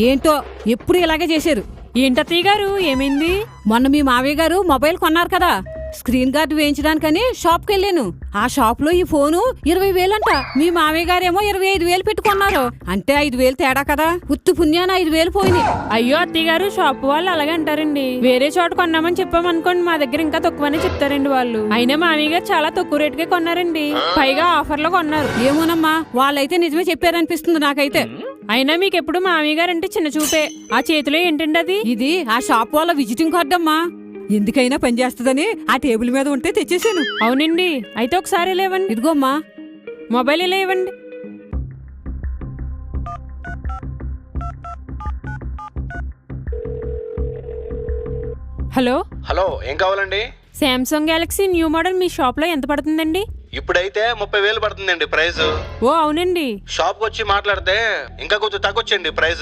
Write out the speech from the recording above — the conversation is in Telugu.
ఏంటో ఎప్పుడు ఇలాగే చేశారు. ఏంటత్తయ్య గారు ఏమైంది? మొన్న మీ మావయ్య గారు మొబైల్ కొన్నారు కదా, స్క్రీన్ గార్డ్ వేయించడానికని షాప్కి వెళ్ళాను. ఆ షాప్ లో ఈ ఫోను 20,000 అంట. మీ మావయ్య గారేమో 25,000 పెట్టుకున్నారు. అంటే 5,000 తేడా కదా. ఉత్తి పుణ్యాన 5,000 పోయినాయి. అయ్యో అత్తయ్య గారు, షాప్ వాళ్ళు అలాగే అంటారండి. వేరే చోట కొన్నామని చెప్పామనుకోండి, మా దగ్గర ఇంకా తక్కువనే చెప్తారండి వాళ్ళు. అయినా మామయ్య గారు చాలా తక్కువ రేటుకే కొన్నారండి, పైగా ఆఫర్ లో కొన్నారు. ఏమోనమ్మా, వాళ్ళైతే నిజమే చెప్పారనిపిస్తుంది నాకైతే. అయినా మీకెప్పుడు మామయ్య గారు అంటే చిన్న చూపే. ఆ చేతిలో ఏంటండి అది? ఇది ఆ షాప్ వాళ్ళ విజిటింగ్ కార్డ్ అమ్మా. ఎందుకైనా పనిచేస్తుందని ఆ టేబుల్ మీద ఉంటే తెచ్చేసాను. అవునండి, అయితే ఒకసారి ఇలా ఇవ్వండి. ఇదిగోమ్మా, మొబైల్ ఇలా ఇవ్వండి. హలో హలో, ఏం కావాలండి? శాంసంగ్ గెలాక్సీ న్యూ మోడల్ మీ షాప్ లో ఎంత పడుతుందండి? ఇప్పుడైతే 30,000 పడుతుందండి ప్రైస్. ఓ అవునండి. షాప్ కి వచ్చి మాట్లాడితే ఇంకా కొంచెం తగ్గొచ్చండి ప్రైస్.